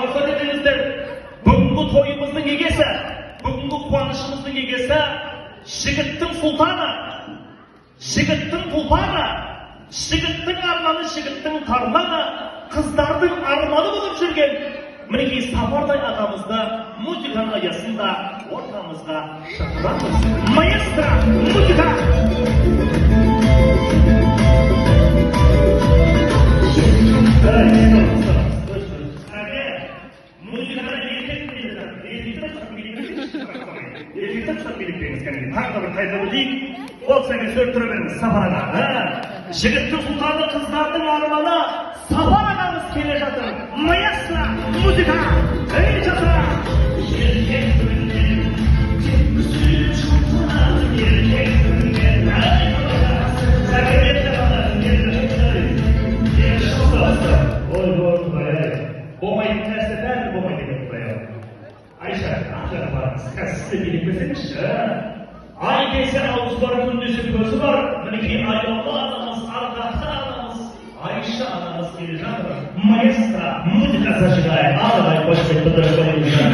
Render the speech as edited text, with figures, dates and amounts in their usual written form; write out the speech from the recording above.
rөхsat edingizler. Бүгінгі тойымыздың егесі, бүгінгі қуанышымыздың егесі жігіттің сұлтаны, жігіттің тұлпары, жігіттің арманы, жігіттің тарманы, қыздардың арманы болып жүрген мінекей Сапардай ағамызды музыканың аясында ортамызға шақырамыз. Маэстро, музыка! Жігіттің сұлтаны, қыздардың арманы Сапар ағамыз келе жатыр. Маэстро, музыка! Ей жатыр! Болмайтын нәрсе бәрі болмайды деп қояды. Айша, ақжара барыңыз, кәсісі билетпесеңізші. Ай келсе ауыз бар, күндесі көзі бар. Мінекей аяулы анамыз, ардақты анамыз, Айша анамыз келе жатыр. Маэстро, музыка зажигай, алдай қош бетті дұрыс қойыңыздар.